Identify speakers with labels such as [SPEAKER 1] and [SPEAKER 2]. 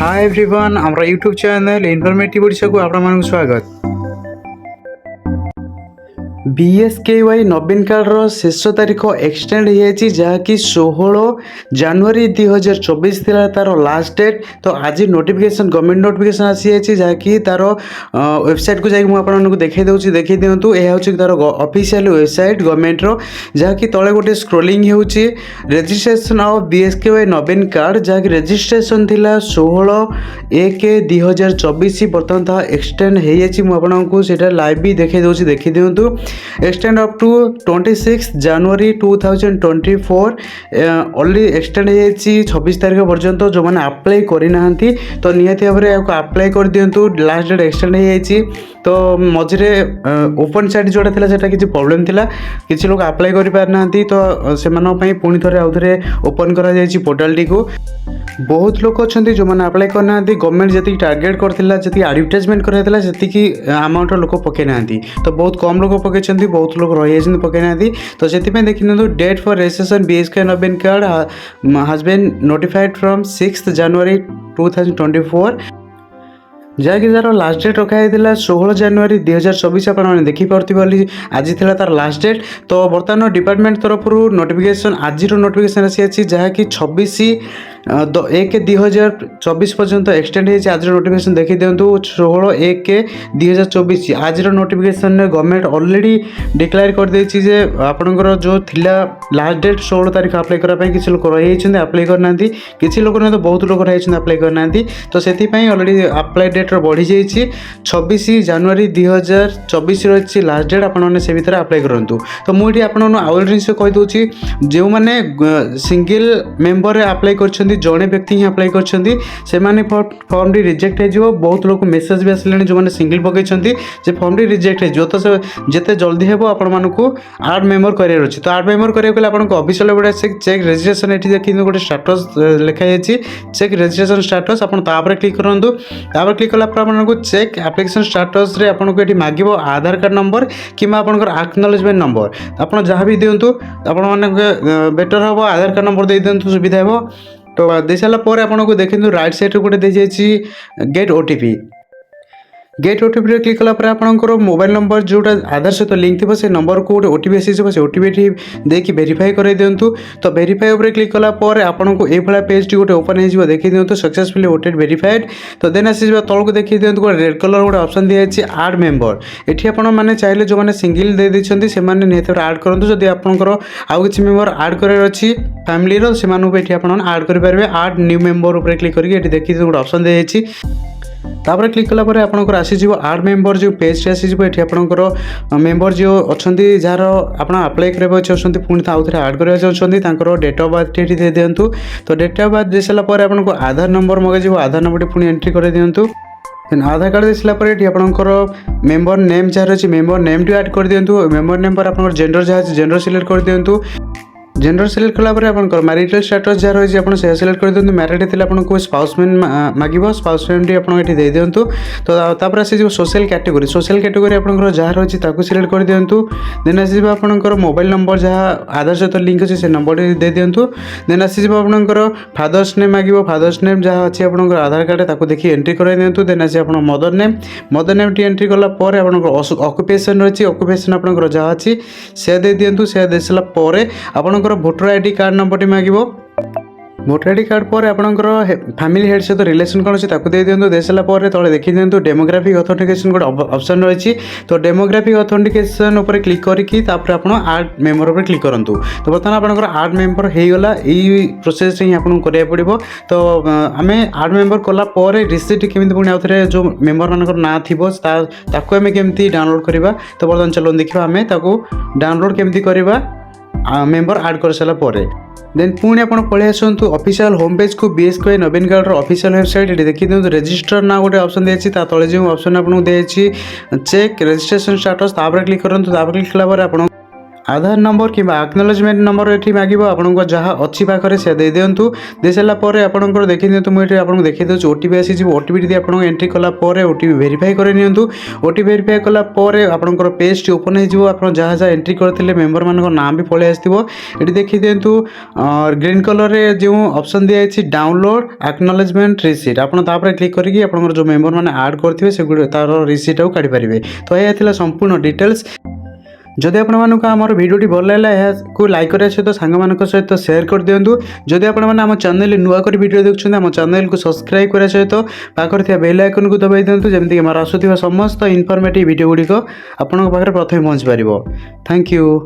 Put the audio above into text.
[SPEAKER 1] Hi everyone हमारा YouTube channel informative Odisha को आपन स्वागत। बीएसकेवाई नवीन कार्डर शेष तारीख एक्सटेंड हो जहाँकि 16 जनवरी 2024 थी तार लास्ट डेट। तो आज नोटिफिकेशन गवर्नमेंट नोटिफिकेशन आसी जहाँकि तार वेबसाइट को जाकि मुझे देखई दूसरी देखी दिंतु। यह हूँ तार ऑफिशियल वेबसाइट गवर्नमेंट्र जहाँकि तले गोटे स्क्रोलिंग हो registration of BSKY Naveen card जहाँकि रजिस्ट्रेशन थी 16/1/2024 बर्तमान ता एक्सटेंड हो लाइव भी देखई दूसरी देखी दिंतु। Extend up to 26 January 2024 already extend हो 26 तारीख पर्यंत जो मैंने अप्लाई करना तो निहाती भाव में अप्लाई कर दिंतु। लास्ट डेट एक्सटेंड हो तो मझे ओपन साइट जोटा था किसी प्रॉब्लम थिला किसी लोग अप्लाई कर पारना तो से पुणी थे आउ थे ओपन कर पोर्टाल टी को बहुत लोग अच्छा जो मैंने अप्लाई करना गवर्नमेंट जी टार्गेट करता जी एडवर्टाइजमेंट कराइला से अमाउंट लोक पकई ना तो बहुत कम लोग पकई बहुत लोग रही पकई ना तो से देखी दिखाँ डेट फॉर रजिस्ट्रेशन बीएसके नवीन card has been notified from 6 January 2024 जहाँकि तार लास्ट डेट रखाई 16 जनवरी 2024 आपने देखिपे आज थी तार लास्ट डेट। तो बर्तमान डिपार्टमेंट तरफ नोटिफिकेशन आज नोटिफिकेशन आसी जहाँकि 26/1/2024 पर्यंत एक्सटेंड हो आज नोटिफिकेशन देखी दिंतु। 16/1/2024 आज नोटिफिकेशन गवर्नमेंट ऑलरेडी डिक्लेयर कर देछि जे आपनकर जो थिला लास्ट डेट 16 तारीख अप्लाई करने किसी लोग रही अप्लाई करना किसी लोग नहीं तो बहुत लोग रही अप्लाई करना तो से ऑलरेडी अप्लाई डेट बढ़ी जाइए 26 जनवरी 2024 रही लास्ट डेट आपने से भितर अप्लाई करूँ। तो मुझे आपको आउ जिन कहीदे जो मैंने सिंगल मेम्बर अप्लाई कर जड़े व्यक्ति ही अप्लाई कर फॉर्म टी रिजेक्ट हो बहुत लोग मेसेज भी आसले जो मैंने सिंगल पकई फॉर्म टी रिजेक्ट हो तो जिते जल्दी हे आपको आड मेम्बर करार अच्छे। तो आड मेम्बर कराया आपको ऑफिशियल वेबसाइट चेक रजिस्ट्रेशन ये देखिए गोटे स्टाटस लिखाई चेक रजिस्ट्रेशन स्टाटस आप क्लिक करूँ। क्लिक कला आपको चेक एप्लिकेशन स्टाटस रे आपको ये मांग आधार कार्ड नंबर कि एक्नॉलेजमेंट नंबर आप जहाँ भी दिंतु आप बेटर हम आधार कार्ड नंबर दे दिंतु सुविधा हे। तो दे सारापर आपको देखिए राइट साइड गोटे दे get OTP get OTP click कलापर आपंकर मोबाइल नंबर जोटा आधार सहित लिंक थी से नंबर को गोटे ओटीपी आसी से ओटीपी देखिए वेरीफाई कर दिंतु। तो वेरीफाई उपर क्लिक कलापर आपको ये पेज टी गोटे ओपन हो देखिए दिंतु सक्सेसफुली ओटेड वेरीफाइड। तो देन आसी तौक देखिए दिंतु गोटे रेड कलर गोटे ऑप्शन दिखाई आड मेम्बर ये आपने चाहिए जो मैंने सिंगल दे देते से निहत आड करूँ जदि आपंकर आउ कि मेम्बर आड करार अच्छी फैमिली से आप आड करेंगे आड न्यू मेम्बर उपर क्लिक करके देखिए गोटे ऑप्शन दिखाई तापर क्लिक कलापर आपंकर आसीज आड मेम्बर जो पेज आसीज ये आपंकर मेम्बर जो अच्छा जार आप अप्लाई करवा चाहते पुणी आउ थे आड करवा चाहते डेट ऑफ बर्थ ये दे दिंतु। तो डेट ऑफ बर्थ दे सारापर आपको आधार नंबर मगाइज आधार नंबर पुणी एंट्री कर दिंतु। आधार कार्ड दे सारापर ये आपंकर मेम्बर नेम जहाँ अच्छी मेम्बर नेम टी ऐड कर दिंतु। मेम्बर नेम पर आप जेंडर जहाँ जेंडर सिलेक्ट कर दिंतु। जेंडर सिलेक्ट कलापर आप मैरिटल स्टेटस जहाँ रही है से सिलेक्ट कर दिंतु। मैरिड थी आपको स्पाउस नेम मांग स्पाउस नेम टी आपको दे दिंतु। तो आसी सोशल कैटेगोरी आपंकर जहाँ रही है सिलेक्ट कर दिंतु। देन आस आपंकर मोबाइल नंबर जहाँ आधार सहित लिंक अच्छे से नंबर दे दिंतु। देन आस आपंकर फादर्स नेम मांग फादर्स नेम जहाँ अच्छी आपंकर आधार कार्ड ताको देखिए एंट्री कर दिंतु। देन आस मदर नेम टी एंट्री कलापर आपंकर ऑक्युपेशन रही ऑक्युपेशन आपंकर जहाँ अच्छी से दे दिंतु। से दे सारापर आपंकर voter ID card number T मांग भोटर आईडी कार्ड पर आपंकर फैमिली हेड सहित रिलेशन कौन अच्छे दे दिंतु। दे सारापर तले देखी दिंतु डेमोग्राफिक ऑथेंटिकेशन गोटे ऑप्शन रही। तो डेमोग्राफिक ऑथेंटिकेशन उपर क्लिक करके आप आड मेम्बर उपर क्लिक करूँ। तो बर्तमान आपंकर आड मेम्बर होगला यही प्रोसेस ही आपको कराया पड़ो। तो आम आड मेम्बर कलापर रिसीट केमी पुणी आउ थे जो मेम्बर मानक ना थी आम केमी डाउनलोड करवा। तो बर्तमान चलो देखा आम डाउनलोड केमी करवा मेम्बर आड कर सारापर देन पुणी आप पलि आसतु ऑफिशियल होम पेज को बीएसकेवाई नवीन कार्ड ऑफिशियल वेबसाइट ये देखिए दिखाँ रजिस्टर ना गोटे ऑप्शन दिखाई तले जो ऑप्शन आपको दिखाई चेक रजिस्ट्रेशन स्टाटस क्लिक करूँ। क्लिक कलापर आप आधार नंबर कि आक्नोलेजमेंट नंबर ये मांग आपको जहाँ अच्छी पाखे से दे दिंतु दे सारापर आपंकर देखी दिखाँ मुझे आपको देखी दूसरी ओटीपी आसी ओटीपी दी आपको एंट्री कलापर ओटीपी वेरीफाई कर नियंतु ओटीपी वेरीफाई कलापर आपंकर पेज टी ओपन हो आप जहाँ जहाँ एंट्री करते मेम्बर मान ना भी पलि आसो ये देखी दिंतु ग्रीन कलर जो ऑप्शन दिखाई डाउनलोड आक्नोलेजमेंट रिसीट आपड़ क्लिक करके आप जो मेम्बर मैंने आड करेंगे से तार रिसीट को काढ़ी पारे। तो यह संपूर्ण डिटेल्स जदि आपको आमर भिडियोटी भल लगा यहाँ लाइक करने सहित सांग सहित सेयार कर दिंतु जदि आपम चैनल नुआ कर भिडियो देखुं आम चैनल को सब्सक्राइब करने सहित पाखे बेल आइकन को दबाई दिंतु जमीक आसुवा समस्त इनफर्मेटिव भिडियो गुड़िक आपंक पाखे प्रथम पहुँच पार। Thank you.